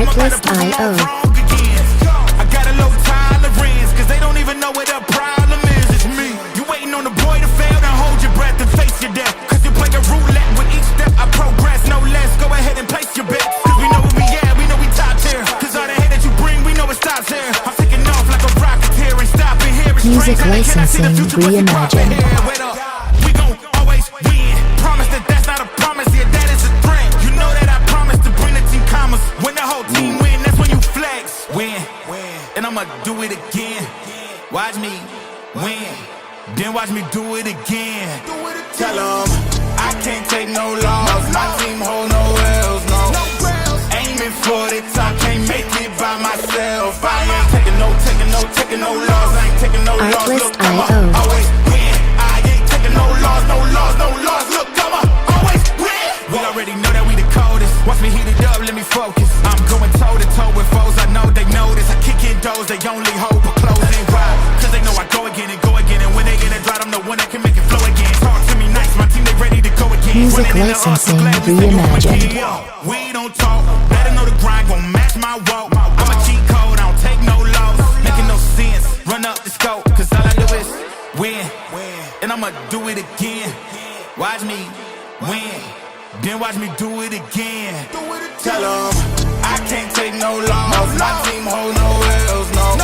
Artlist.io. I got a low tolerance, cause they don't even know what the problem is. It's me. You waiting on the boy to fail, then hold your breath and face your death. Cause you play a roulette with each step I progress, no less. Go ahead and place your bet. Cause we know where we at, we know we top tier. Cause all the hate that you bring, we know it stops here. I'm taking off like a rocketeer and stopping here. Music licensing reimagined. We gon' always win. Promise that that's not a promise, yeah, that is a threat. You know that I promise to bring the team commas. When the whole team win, that's when you flex. Win, and I'ma do it again. Watch me win, then watch me do it again. Tell 'em I can't take no loss. My team hold no L's, no. Aiming for the top, can't make it by myself. I ain't taking no loss. I ain't taking no loss. Look, I'ma always win. I ain't taking no loss. Look, I'ma always win. We already know that we the coldest. Watch me heat it up, let me focus. I'm going toe to toe with foes. I know they notice. I kick in doors, they only hope for closing. Why? Cause they know I go again. And when they get it dry, I'm the one that can make it flow again. Talk to me nice, my team, they ready to go again. Music licensing reimagined. We don't talk, better know the grind gon' match my walk. I'm a cheat code, I don't take no loss. Making no sense, run up the scope. Cause all I do is win, and I'ma do it again. Watch me win, then watch me do it again. Tell 'em I can't take no loss. My team hold no L's, no.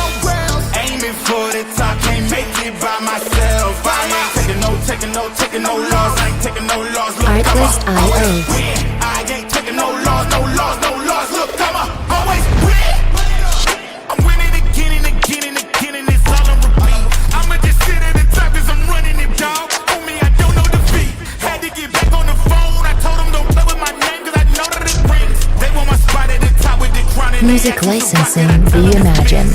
Aiming for the top, can't make it by myself. I ain't taking no loss. I ain't taking no loss. Look, Artlist.io. I ain't taking no loss. Look, I'ma always win. I'm winning again and again and again, and it's all on repeat. I'ma just sit at the top cause I'm running it, dog. On me, I don't know defeat. Had to get back on the phone. I told them don't play with my name cause I know that it rings. They want my spot at the top with the crown. Music licensing reimagined.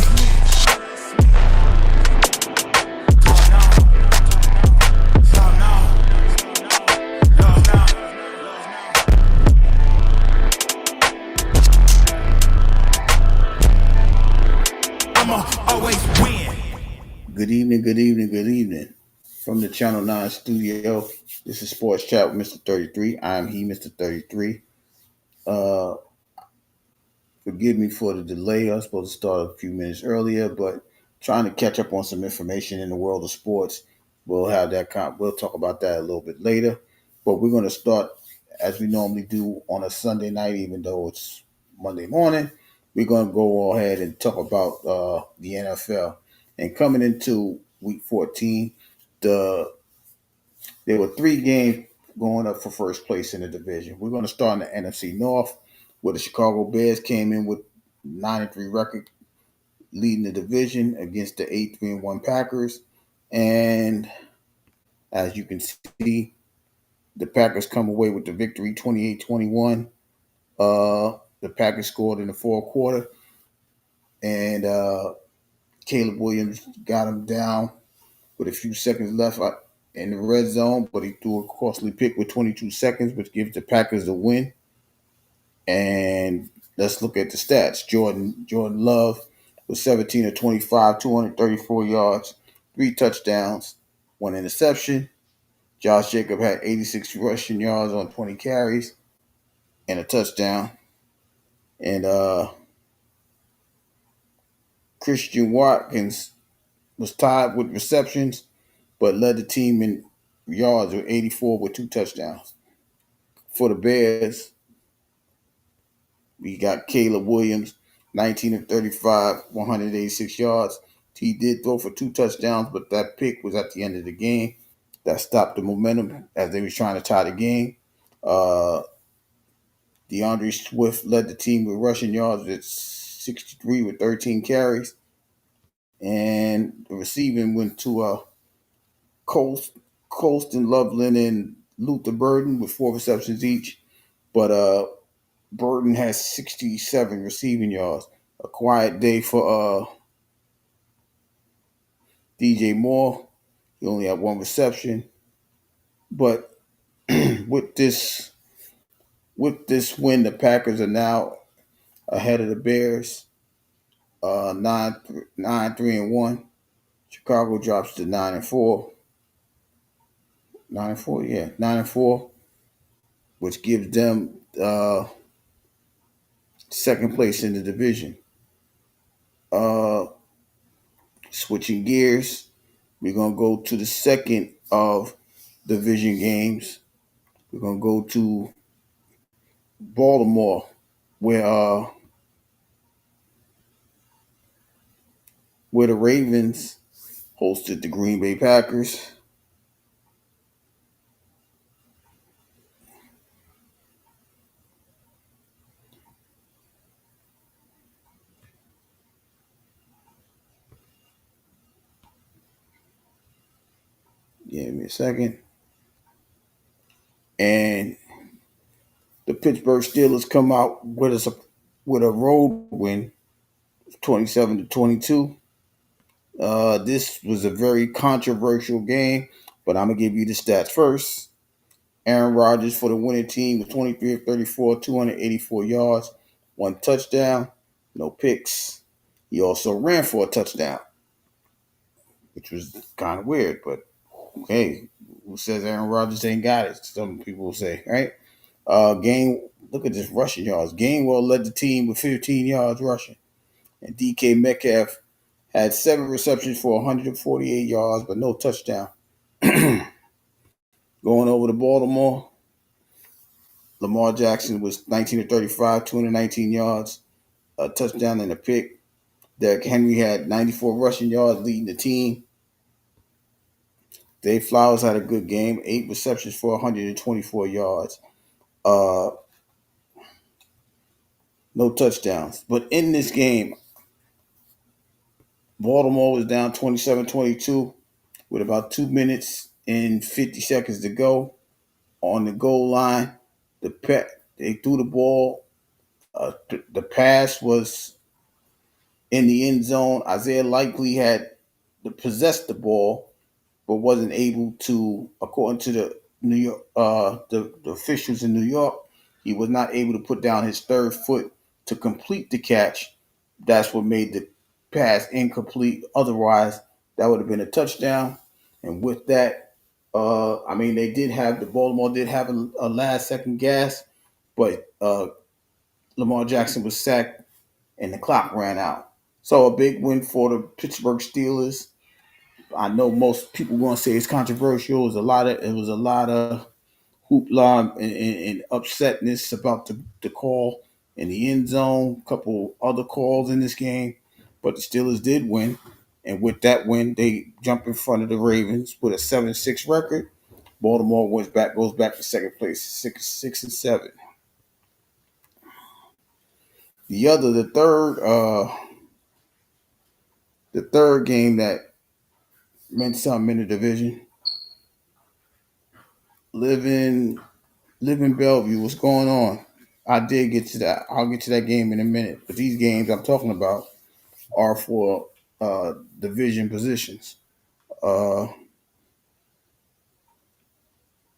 Good evening. From the Channel 9 studio, this is Sports Chat with Mr. 33. I'm Mr. 33. Forgive me for the delay. I was supposed to start a few minutes earlier, but trying to catch up on some information in the world of sports. We'll talk about that a little bit later. But we're going to start as we normally do on a Sunday night, even though it's Monday morning. We're going to go ahead and talk about the NFL. And coming into Week 14, there were 3 games going up for first place in the division. We're going to start in the NFC North, where the Chicago Bears came in with 9-3 record, leading the division against the 8-3-1 Packers. And as you can see, the Packers come away with the victory, 28-21. The Packers scored in the fourth quarter, and Caleb Williams got him down with a few seconds left in the red zone, but he threw a costly pick with 22 seconds, which gives the Packers the win. And let's look at the stats. Jordan Love was 17 of 25, 234 yards, 3 touchdowns, 1 interception. Josh Jacobs had 86 rushing yards on 20 carries and a touchdown. And Christian Watkins was tied with receptions, but led the team in yards with 84 with 2 touchdowns. For the Bears, we got Caleb Williams, 19 of 35, 186 yards. He did throw for 2 touchdowns, but that pick was at the end of the game. That stopped the momentum as they were trying to tie the game. DeAndre Swift led the team with rushing yards at 63 with 13 carries. And the receiving went to Colston Loveland and Luther Burden with 4 receptions each. But Burden has 67 receiving yards. A quiet day for DJ Moore. He only had 1 reception. But with this win, the Packers are now ahead of the Bears, 9-3-1. Chicago drops to 9-4. 9-4, which gives them second place in the division. Switching gears, we're gonna go to the second of division games. We're gonna go to Baltimore, where the Ravens hosted the Green Bay Packers. Give me a second. And the Pittsburgh Steelers come out with a road win, 27-22. This was a very controversial game, but I'm gonna give you the stats first. Aaron Rodgers for the winning team was 23 of 34, 284 yards, one touchdown, no picks. He also ran for a touchdown, which was kind of weird, but hey, who says Aaron Rodgers ain't got it? Some people will say, right? Look at this rushing yards. Gainwell led the team with 15 yards rushing. And DK Metcalf had 7 receptions for 148 yards, but no touchdown. Going over to Baltimore, Lamar Jackson was 19 of 35, 219 yards, a touchdown and a pick. Derrick Henry had 94 rushing yards, leading the team. Dave Flowers had a good game, 8 receptions for 124 yards. No touchdowns. But in this game, Baltimore was down 27-22 with about 2 minutes and 50 seconds to go. On the goal line, they threw the ball. The pass was in the end zone. Isaiah Likely had possessed the ball, but wasn't able to, according to the New York, the officials in New York, he was not able to put down his third foot to complete the catch. That's what made the pass incomplete. Otherwise, that would have been a touchdown. And with that, Baltimore did have a last second gasp, but Lamar Jackson was sacked and the clock ran out. So a big win for the Pittsburgh Steelers. I know most people going to say it's controversial. It was a lot of hoopla and upsetness about the call in the end zone. A couple other calls in this game, but the Steelers did win, and with that win, they jump in front of the Ravens with a 7-6 record. Baltimore goes back to second place, 6-7. The third game that meant something in the division. Live in Bellevue. What's going on? I did get to that. I'll get to that game in a minute. But these games I'm talking about are for division positions.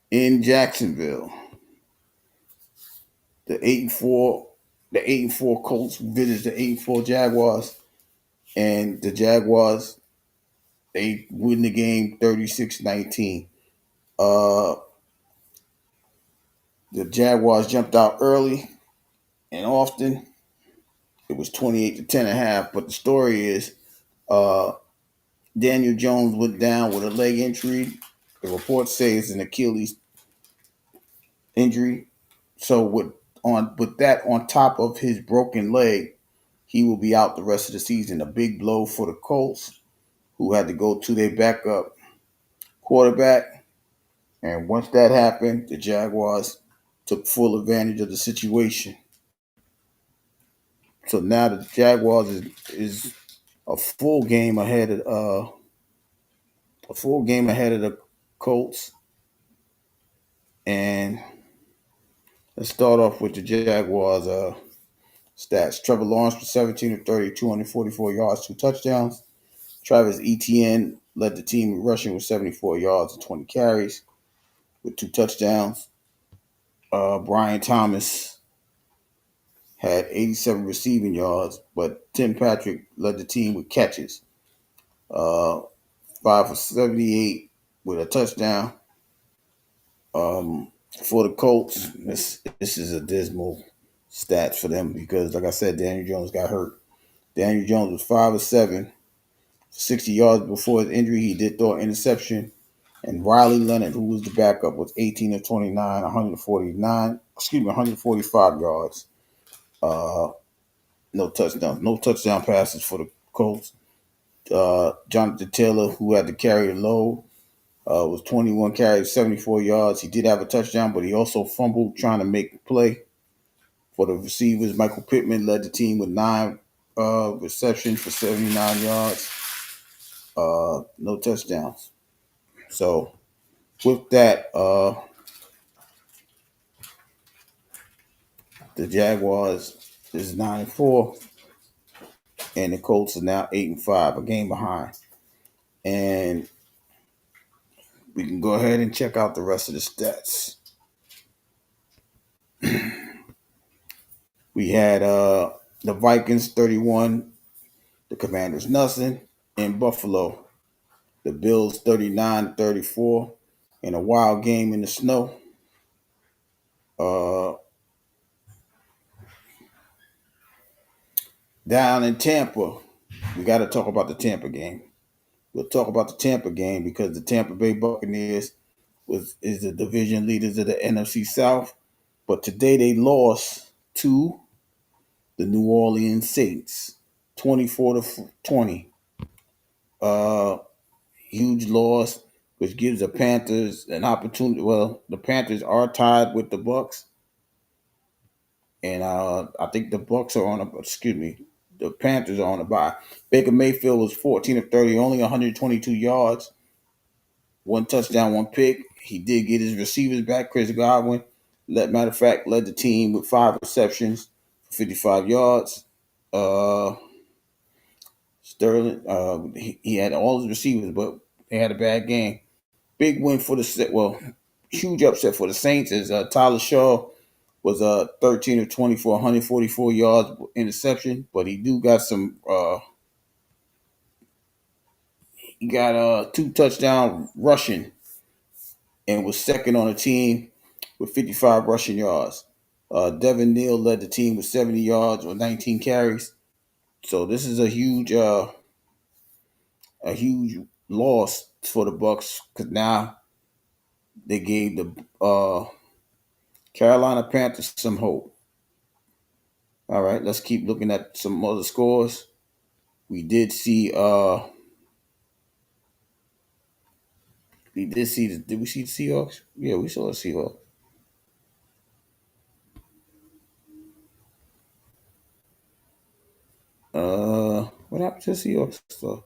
In Jacksonville, the 8-4 Colts visited the 8-4 Jaguars, and the Jaguars, they win the game 36-19. The Jaguars jumped out early and often. It was 28-10.5. But the story is Daniel Jones went down with a leg injury. The report says an Achilles injury. So with that on top of his broken leg, he will be out the rest of the season. A big blow for the Colts, who had to go to their backup quarterback. And once that happened, the Jaguars took full advantage of the situation. So now the Jaguars is a full game ahead of the Colts. And let's start off with the Jaguars stats. Trevor Lawrence was 17 of 30, 244 yards, 2 touchdowns. Travis Etienne led the team rushing with 74 yards and 20 carries with 2 touchdowns. Brian Thomas had 87 receiving yards, but Tim Patrick led the team with catches. 5 for 78 with a touchdown. For the Colts, this is a dismal stats for them because, like I said, Daniel Jones got hurt. Daniel Jones was 5 of 7, 60 yards before his injury. He did throw an interception. And Riley Leonard, who was the backup, was 18 of 29, 145 yards. No touchdowns, no touchdown passes for the Colts. Jonathan Taylor, who had to carry the load, was 21 carries, 74 yards. He did have a touchdown, but he also fumbled trying to make the play. For the receivers, Michael Pittman led the team with 9 receptions for 79 yards. No touchdowns. So with that, the Jaguars is 9-4, and the Colts are now 8-5, a game behind. And we can go ahead and check out the rest of the stats. We had the Vikings 31, the Commanders nothing. In Buffalo, the Bills 39-34 in a wild game in the snow. Down in Tampa, we got to talk about the Tampa game. We'll talk about the Tampa game because the Tampa Bay Buccaneers is the division leaders of the NFC South. But today they lost to the New Orleans Saints, 24-20. Huge loss, which gives the Panthers an opportunity. Well, the Panthers are tied with the Bucs, and I think the Bucs are on a. Excuse me, the Panthers are on a bye. Baker Mayfield was 14 of 30, only 122 yards, 1 touchdown, 1 pick. He did get his receivers back. Chris Godwin, matter of fact, led the team with 5 receptions for 55 yards. Sterling, he had all his receivers, but they had a bad game. Big win for huge upset for the Saints is Tyler Shaw was 13 of 24, 144 yards interception, but he got some. He got 2 touchdown rushing, and was second on the team with 55 rushing yards. Devin Neal led the team with 70 yards or 19 carries. So this is a huge loss for the Bucs because now they gave the Carolina Panthers some hope. All right, let's keep looking at some other scores. We did see did we see the Seahawks? Yeah, we saw the Seahawks. What happened to the Seahawks? So,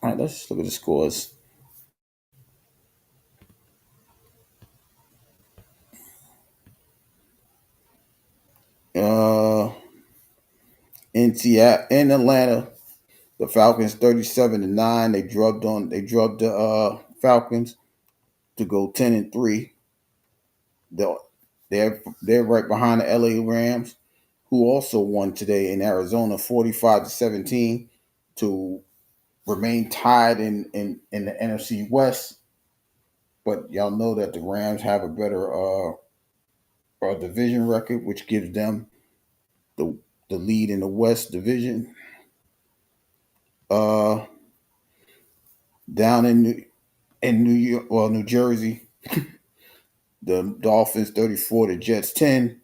all right, let's look at the scores. In Atlanta, the Falcons 37-9. They drugged the Falcons to go 10-3. They're right behind the LA Rams, who also won today in Arizona 45-17 to remain tied in the NFC West. But y'all know that the Rams have a better division record, which gives them the lead in the West Division. Down in New York, New Jersey, the Dolphins 34, the Jets 10.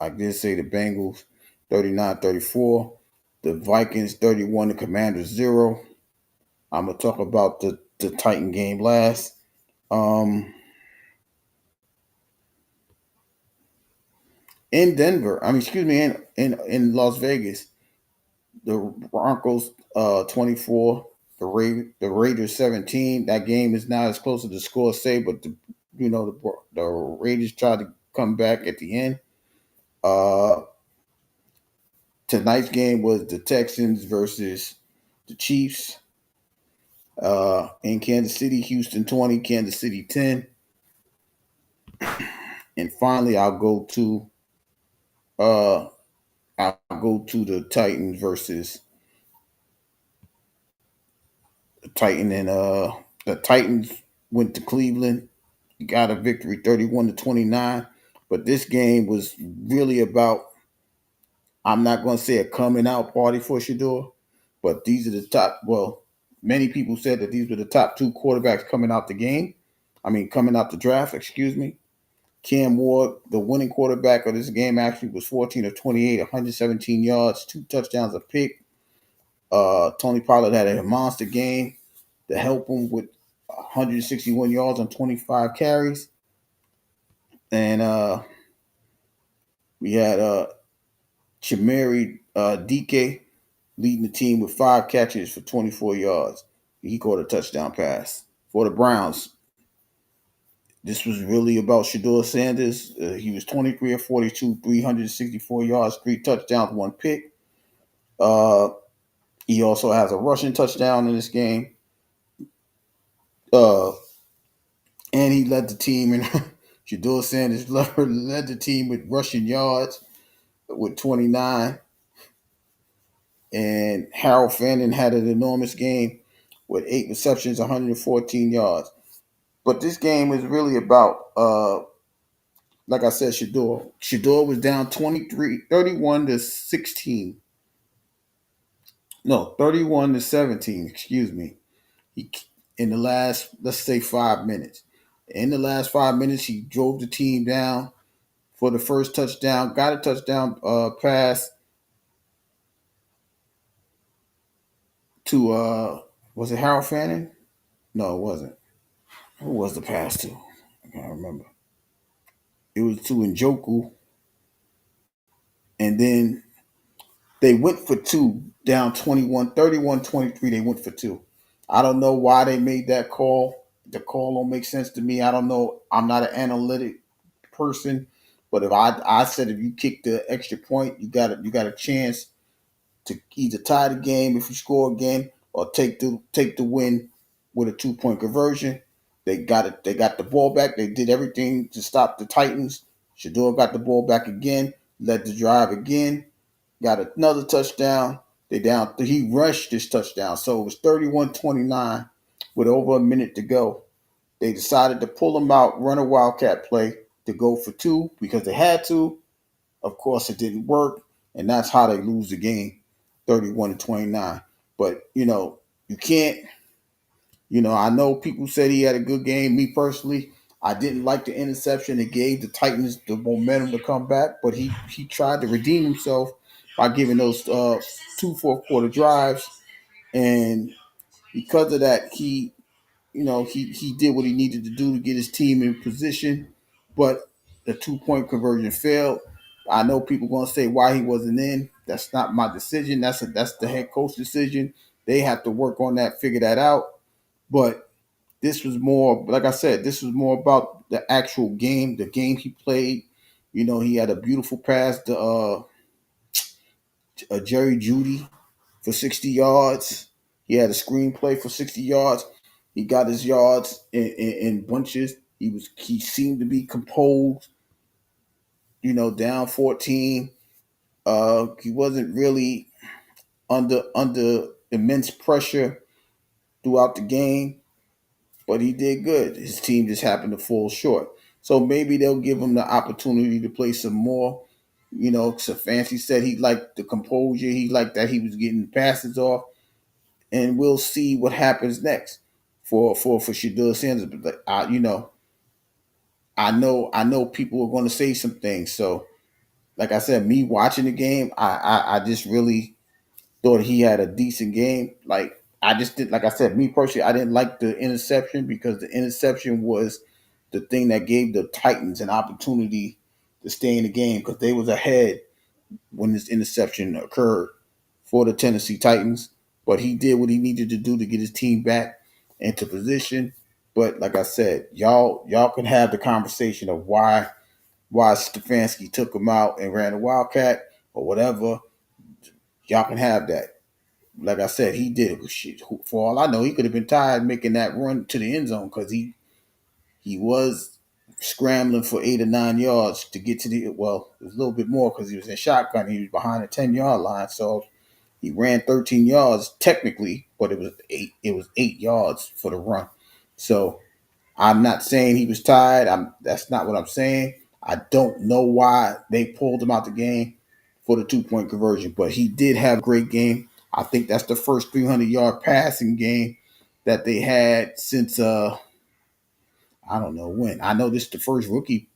I did say the Bengals 39-34. The Vikings 31, the Commanders 0. I'm gonna talk about the Titan game last. In Denver, in Las Vegas, the Broncos 24, the Raiders 17. That game is not as close as the score say, but the Raiders tried to come back at the end. Tonight's game was the Texans versus the Chiefs. In Kansas City, Houston 20, Kansas City 10. And finally, I'll go to the Titans versus the Titans went to Cleveland, got a victory 31-29. But this game was really about, I'm not going to say a coming out party for Shador, but these are the top, well, many people said that these were the top two quarterbacks coming out the game. I mean, coming out the draft, excuse me. Cam Ward, the winning quarterback of this game, actually was 14 of 28, 117 yards, 2 touchdowns, a pick. Tony Pollard had a monster game to help him with 161 yards on 25 carries. And we had Chimere Dike leading the team with 5 catches for 24 yards. He caught a touchdown pass for the Browns. This was really about Shador Sanders. He was 23 of 42, 364 yards, 3 touchdowns, 1 pick. He also has a rushing touchdown in this game. And he led the team in Shador Sanders led the team with rushing yards with 29. And Harold Fannin had an enormous game with 8 receptions, 114 yards. But this game is really about, like I said, Shador. Shador was down 31-16. No, 31-17, excuse me. He in the last, let's say, 5 minutes. In the last 5 minutes, he drove the team down for the first touchdown, got a touchdown pass to, was it Harold Fannin? No, it wasn't. Who was the pass to? I can't remember. It was to Njoku. And then they went for 2, down 31-23. They went for 2. I don't know why they made that call. The call don't make sense to me. I don't know. I'm not an analytic person, but if I said if you kick the extra point, you got a chance to either tie the game if you score again or take the win with a 2-point conversion. They got it. They got the ball back. They did everything to stop the Titans. Shador got the ball back again, led the drive again, got another touchdown. He rushed this touchdown. So it was 31-29 with over a minute to go. They decided to pull him out, run a wildcat play to go for 2 because they had to. Of course, it didn't work, and that's how they lose the game, 31-29. But, you can't, I know people said he had a good game. Me personally, I didn't like the interception. It gave the Titans the momentum to come back, but he tried to redeem himself by giving those 2 fourth-quarter drives. And because of that, he did what he needed to do to get his team in position, but the 2-point conversion failed. I know people going to say why he wasn't in. That's not my decision. That's the head coach decision. They have to work on that, figure that out. But this was more, like I said, this was more about the actual game, the game he played. He had a beautiful pass to Jerry Jeudy for 60 yards. He had a screenplay for 60 yards. He got his yards in bunches. He seemed to be composed, down 14. He wasn't really under immense pressure throughout the game, but he did good. His team just happened to fall short. So maybe they'll give him the opportunity to play some more. Stefanski said he liked the composure. He liked that he was getting passes off. And we'll see what happens next for Shador Sanders. But I know people are going to say some things. So, like I said, me watching the game, I just really thought he had a decent game. Like I just did. Like I said, me personally, I didn't like the interception because the interception was the thing that gave the Titans an opportunity to stay in the game because they was ahead when this interception occurred for the Tennessee Titans. But he did what he needed to do to get his team back into position. But like I said, y'all can have the conversation of why Stefanski took him out and ran a wildcat or whatever. Y'all can have that. Like I said, he did it. Shit, for all I know, he could have been tired making that run to the end zone because he was scrambling for 8 or 9 yards to get to it was a little bit more because he was in shotgun. He was behind the 10-yard line, so he ran 13 yards technically, but it was 8 yards for the run. So I'm not saying he was tired. That's not what I'm saying. I don't know why they pulled him out the game for the 2-point conversion, but he did have a great game. I think that's the first 300-yard passing game that they had since I don't know when. I know this is the first rookie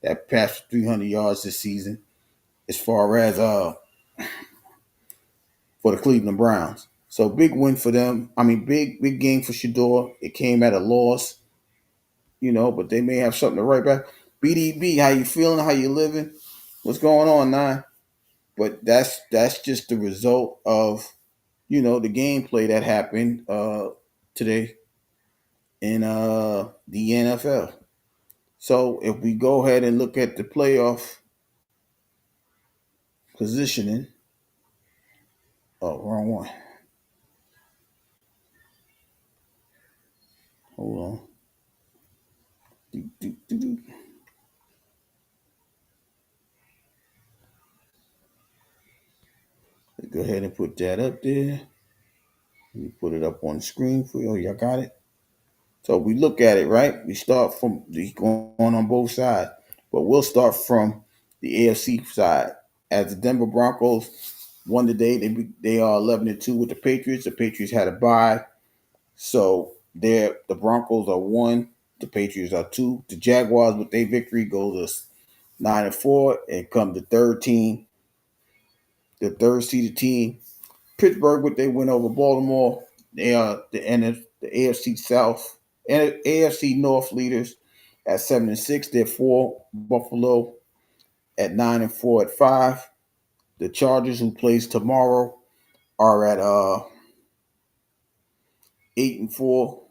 that passed 300 yards this season as far as for the Cleveland Browns. So big win for them. I mean, big game for Shador. It came at a loss, but they may have something to write back. BDB, how you feeling? How you living? What's going on, Nine? But that's just the result of the gameplay that happened today in the NFL. So if we go ahead and look at the playoff positioning, oh, wrong one. Hold on. Go ahead and put that up there. Let me put it up on the screen for you. Y'all got it? So we look at it, right? We start from going on both sides, but we'll start from the AFC side. As the Denver Broncos won today, they are 11-2 with the Patriots. The Patriots had a bye, so the Broncos are 1, the Patriots are 2. The Jaguars with their victory go to 9-4 and come the third seeded team. Pittsburgh with their win over Baltimore. They are the AFC South and AFC North leaders at 7-6. They're 4. Buffalo at 9-4 at 5. The Chargers, who plays tomorrow, are at 8-4.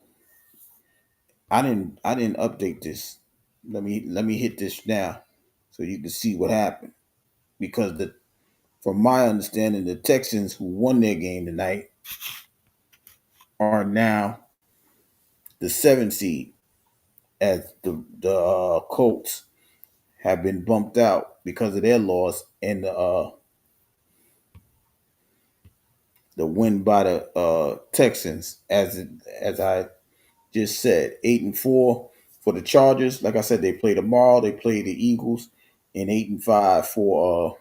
I didn't update this. Let me hit this now so you can see what happened. Because from my understanding, the Texans, who won their game tonight, are now the 7th seed, as the Colts have been bumped out because of their loss and the win by the Texans. As I just said, 8-4 for the Chargers. Like I said, they play tomorrow. They play the Eagles, and 8-5 for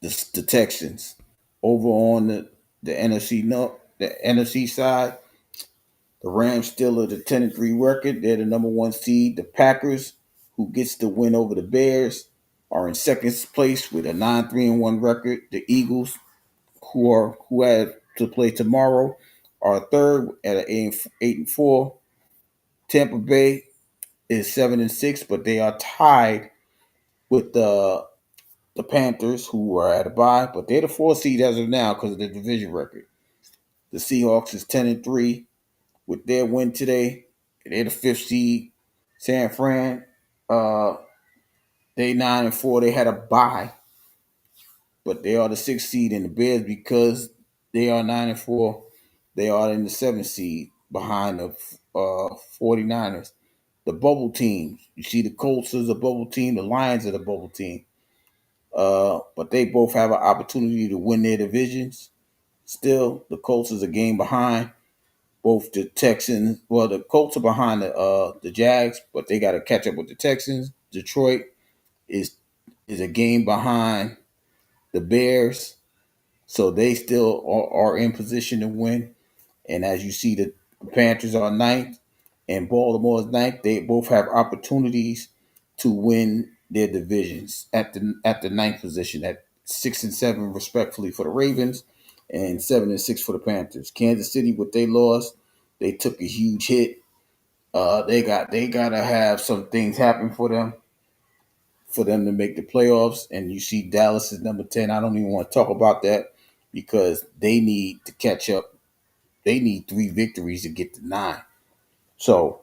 the Texans. Over on the NFC side, the Rams still at the 10-3 record. They're the number 1 seed. The Packers, who gets the win over the Bears, are in second place with a 9-3-1 record. The Eagles, who have to play tomorrow, are third at an 8-4. Tampa Bay is 7-6, but they are tied with the Panthers, who are at a bye, but they're the 4th seed as of now because of the division record. The Seahawks is 10-3 with their win today. They're the 5th seed. San Fran, they 9-4. They had a bye, but they are the 6th seed. In the Bears, because they are 9-4, they are in the 7th seed behind the 49ers. The bubble teams, you see the Colts as a bubble team, the Lions are the bubble team. But they both have an opportunity to win their divisions. Still, the Colts is a game behind. Both the Texans, well, the Colts are behind the Jags, but they got to catch up with the Texans. Detroit is a game behind the Bears, so they still are in position to win. And as you see, the Panthers are 9th and Baltimore is 9th. They both have opportunities to win their divisions at the 9th position, at 6-7 respectfully for the Ravens and 7-6 for the Panthers. Kansas City, what they lost, they took a huge hit. They gotta have some things happen for them to make the playoffs. And you see Dallas is number 10. I don't even want to talk about that because they need to catch up. They need 3 victories to get to 9. So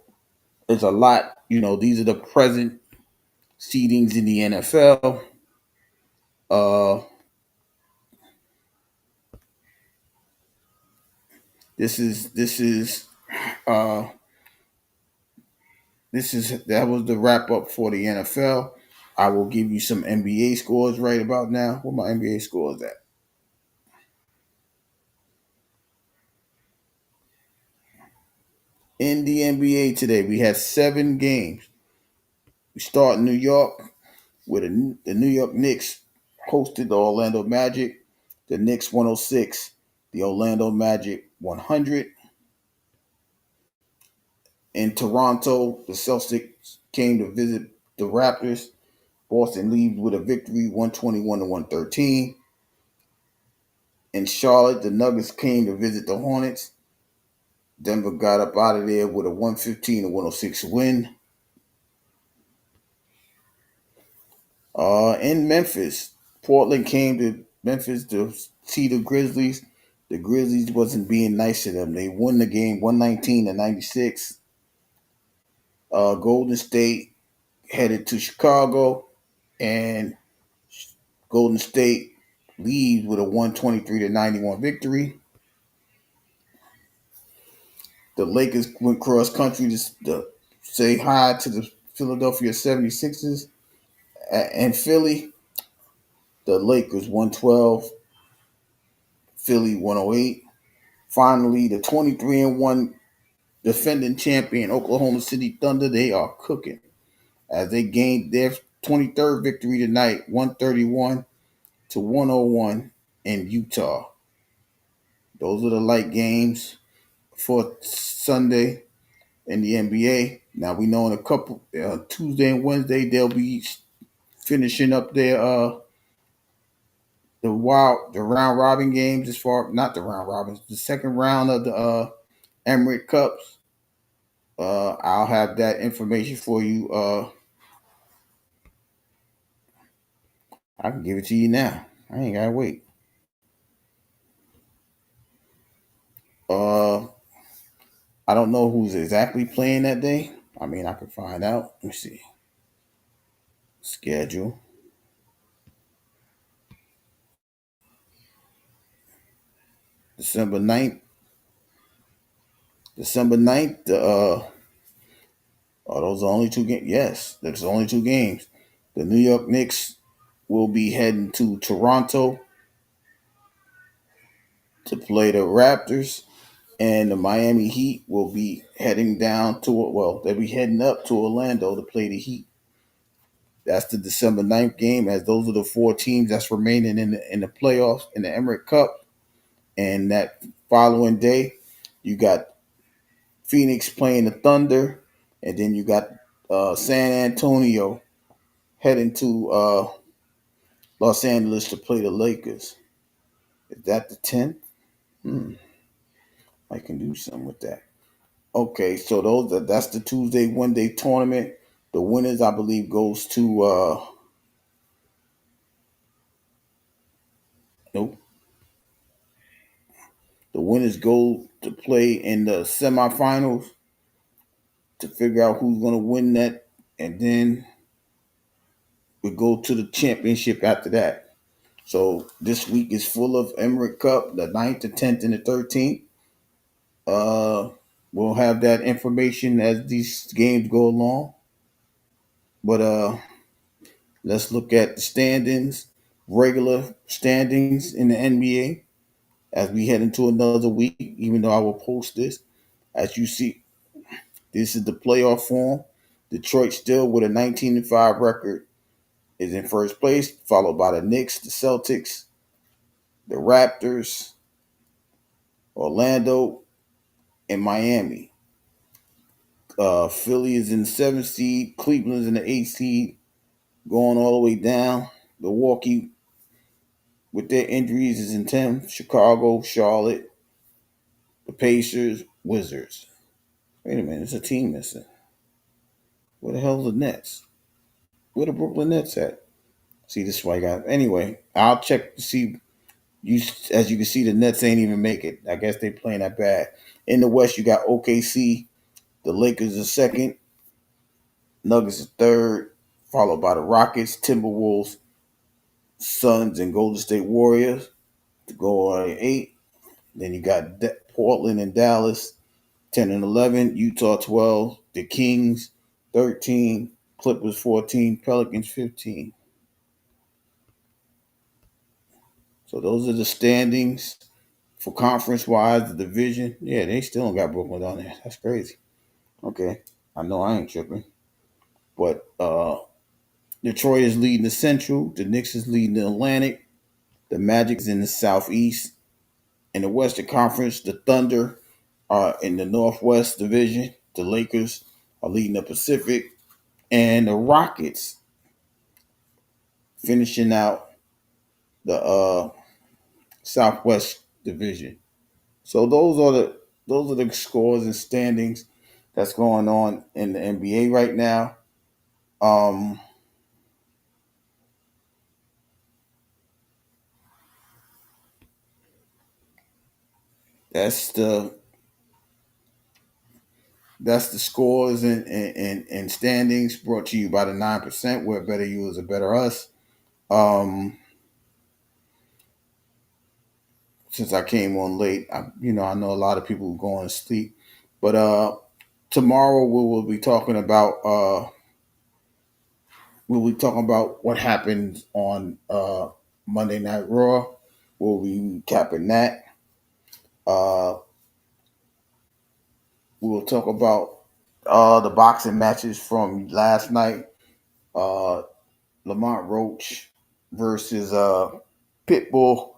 it's a lot. These are the present seedings in the NFL. That was the wrap up for the NFL. I will give you some NBA scores right about now. Where my NBA scores at? In the NBA today, we had 7 games. We start in New York with the New York Knicks hosted the Orlando Magic. The Knicks 106, the Orlando Magic 100. In Toronto, the Celtics came to visit the Raptors. Boston leaves with a victory 121 to 113. In Charlotte, the Nuggets came to visit the Hornets. Denver got up out of there with a 115 to 106 win. In Memphis, Portland came to Memphis to see the Grizzlies. The Grizzlies wasn't being nice to them. They won the game 119 to 96. Golden State headed to Chicago, and Golden State leads with a 123 to 91 victory. The Lakers went cross country to say hi to the Philadelphia 76ers. And Philly, the Lakers 112, Philly 108. Finally, the 23-1 defending champion Oklahoma City Thunder, they are cooking as they gained their 23rd victory tonight, 131 to 101 in Utah. Those are the light games for Sunday in the NBA. Now we know in a couple Tuesday and Wednesday they'll be finishing up their the round robin games, as far not the round robins, the second round of the Emirates Cups. I'll have that information for you. I can give it to you now. I ain't gotta wait. Uh, I don't know who's exactly playing that day. I mean, I can find out. Let me see. Schedule. December 9th. December 9th. Those are only 2 games. Yes, there's only 2 games. The New York Knicks will be heading to Toronto to play the Raptors, and the Miami Heat will be heading down to they'll be heading up to Orlando to play the Heat. That's the December 9th game, as those are the 4 teams that's remaining in the playoffs in the Emirates Cup. And that following day, you got Phoenix playing the Thunder, and then you got San Antonio heading to Los Angeles to play the Lakers. Is that the 10th? I can do something with that. Okay, so that's the Tuesday 1-day tournament. The winners, I believe, goes to nope. The winners go to play in the semifinals to figure out who's going to win that, and then we go to the championship after that. So this week is full of Emirates Cup, the 9th, the 10th, and the 13th. We'll have that information as these games go along. But let's look at the standings, regular standings in the NBA as we head into another week, even though I will post this. As you see, this is the playoff form. Detroit still with a 19-5 record is in first place, followed by the Knicks, the Celtics, the Raptors, Orlando, and Miami. Philly is in the 7th seed. Cleveland's in the 8th seed, going all the way down. Milwaukee, with their injuries, is in 10th. Chicago, Charlotte, the Pacers, Wizards. Wait a minute, there's a team missing. Where the hell's the Nets? Where the Brooklyn Nets at? See, this is why I got. Anyway, I'll check to see. As you can see, the Nets ain't even make it. I guess they playing that bad. In the West, you got OKC. The Lakers are second. Nuggets are third, followed by the Rockets, Timberwolves, Suns, and Golden State Warriors to go on at 8. Then you got Portland and Dallas, 10 and 11. Utah 12. The Kings 13. Clippers 14. Pelicans 15. So those are the standings for conference-wise, the division. Yeah, they still don't got Brooklyn down there. That's crazy. Okay, I know I ain't tripping. But Detroit is leading the Central. The Knicks is leading the Atlantic. The Magic is in the Southeast. In the Western Conference, the Thunder are in the Northwest Division. The Lakers are leading the Pacific. And the Rockets finishing out the Southwest Division. So those are the scores and standings that's going on in the NBA right now. Um, that's the scores and standings brought to you by the 9%. Where better you is a better us. Um, since I came on late, I know a lot of people going to sleep, but tomorrow we'll be talking about what happened on Monday Night Raw. We'll be recapping that. Uh, we'll talk about the boxing matches from last night. Uh, Lamont Roach versus Pitbull.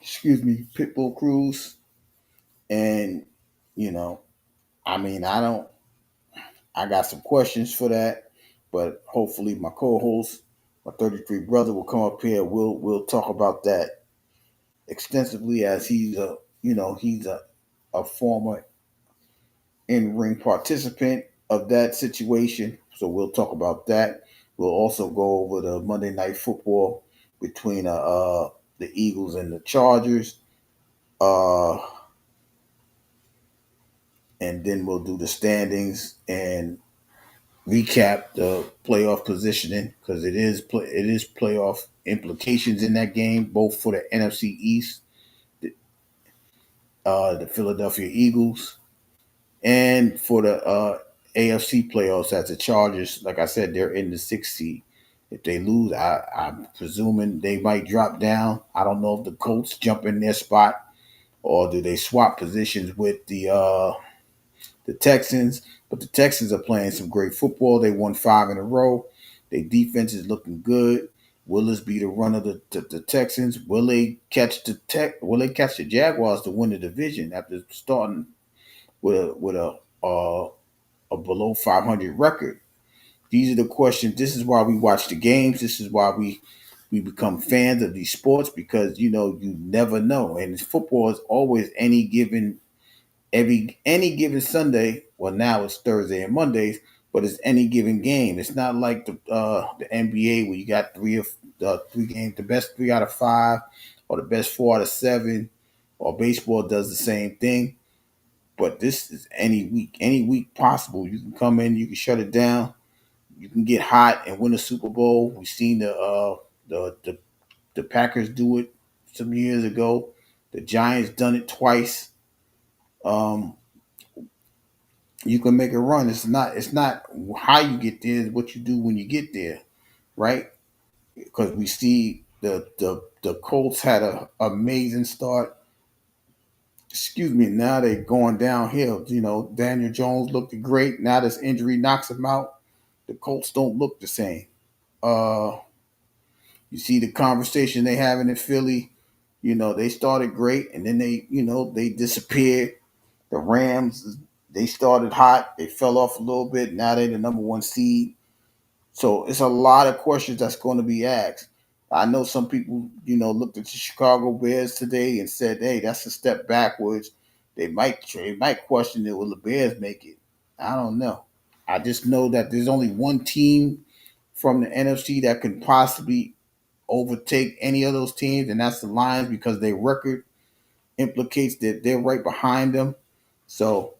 Pitbull Cruz. And you know, I mean, I got some questions for that, but hopefully my co-host, my 33 brother, will come up here. We'll talk about that extensively, as he's a former in-ring participant of that situation. So we'll talk about that. We'll also go over the Monday Night Football between the Eagles and the Chargers. Uh, and then we'll do the standings and recap the playoff positioning, because it is playoff implications in that game, both for the NFC East, the Philadelphia Eagles, and for the AFC playoffs, as the Chargers. Like I said, they're in the sixth seed. If they lose, I'm presuming they might drop down. I don't know if the Colts jump in their spot, or do they swap positions with the Texans. But the Texans are playing some great football. They won 5 in a row. Their defense is looking good. Will this be the run of the Texans? Will they catch the Jaguars to win the division after starting with a below 500 record? These are the questions. This is why we watch the games. This is why we become fans of these sports, because you never know. And football is always any given Sunday. Well, now it's Thursday and Mondays, but it's any given game. It's not like the NBA, where you got three games, the best 3 out of 5, or the best 4 out of 7, or baseball does the same thing. But this is any week possible. You can come in, you can shut it down, you can get hot and win a Super Bowl. We've seen the Packers do it some years ago. The Giants done it twice. Um, you can make a run. It's not how you get there, it's what you do when you get there, right? Because we see the Colts had a amazing start. Excuse me. Now they're going downhill. Daniel Jones looked great. Now this injury knocks him out. The Colts don't look the same. Uh, you see the conversation they having in Philly. They started great, and then they disappeared. The Rams, they started hot. They fell off a little bit. Now they're the number 1 seed. So it's a lot of questions that's going to be asked. I know some people, looked at the Chicago Bears today and said, "Hey, that's a step backwards." They might question it. Will the Bears make it? I don't know. I just know that there's only one team from the NFC that can possibly overtake any of those teams, and that's the Lions, because their record implicates that they're right behind them. So,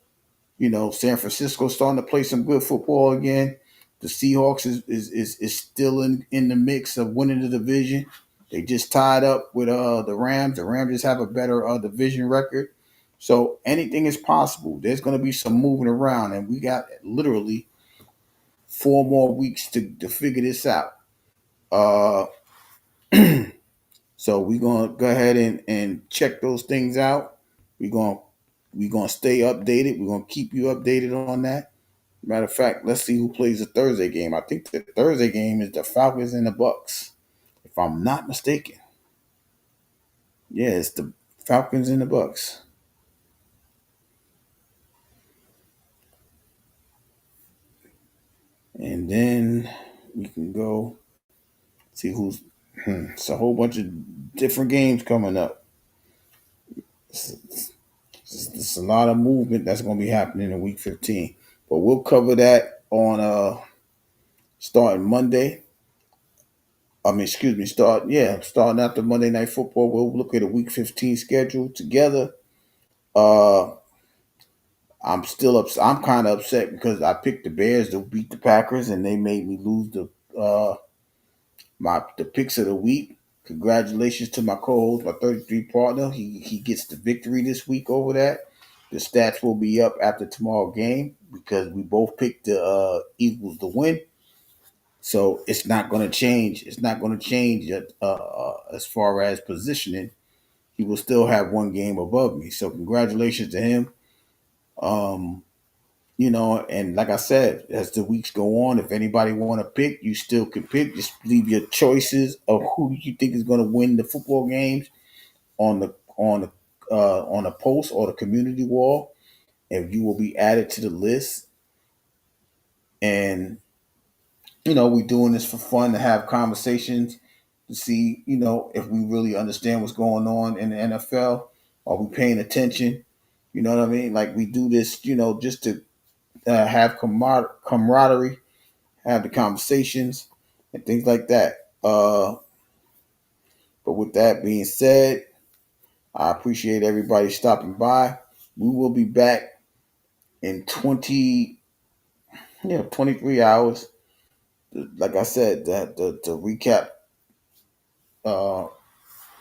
San Francisco's starting to play some good football again. The Seahawks is still in the mix of winning the division. They just tied up with the Rams. The Rams just have a better division record. So anything is possible. There's going to be some moving around, and we got literally 4 more weeks to figure this out. Uh, so we're going to go ahead and check those things out. We're going to we're gonna stay updated. We're gonna keep you updated on that. Matter of fact, let's see who plays the Thursday game. I think the Thursday game is the Falcons and the Bucks, if I'm not mistaken. Yeah, it's the Falcons and the Bucks. And then we can go see who's. It's a whole bunch of different games coming up. It's a lot of movement that's going to be happening in Week 15. But we'll cover that on starting Monday. Starting after Monday Night Football. We'll look at a Week 15 schedule together. I'm still upset. I'm kind of upset because I picked the Bears to beat the Packers, and they made me lose the picks of the week. Congratulations to my co-host, my 33 partner. He gets the victory this week over that. The stats will be up after tomorrow's game because we both picked the Eagles to win. So it's not going to change. It's not going to change as far as positioning. He will still have one game above me. So congratulations to him. And like I said, as the weeks go on, if anybody want to pick, you still can pick. Just leave your choices of who you think is going to win the football games on the post or the community wall, and you will be added to the list. And we're doing this for fun to have conversations to see if we really understand what's going on in the NFL. Are we paying attention? You know what I mean? Like we do this, just to have camaraderie, have the conversations, and things like that. But with that being said, I appreciate everybody stopping by. We will be back in 23 hours. Like I said, that to recap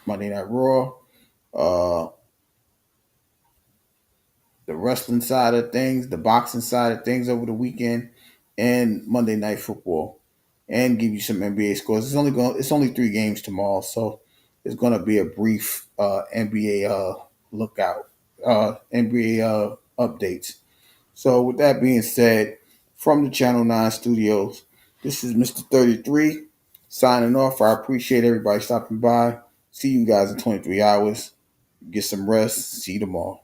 Monday Night Raw, uh, the wrestling side of things, the boxing side of things over the weekend, and Monday Night Football, and give you some NBA scores. It's only 3 games tomorrow, so it's gonna be a brief NBA lookout, NBA updates. So with that being said, from the Channel 9 studios, this is Mr. 33 signing off. I appreciate everybody stopping by. See you guys in 23 hours. Get some rest. See you tomorrow.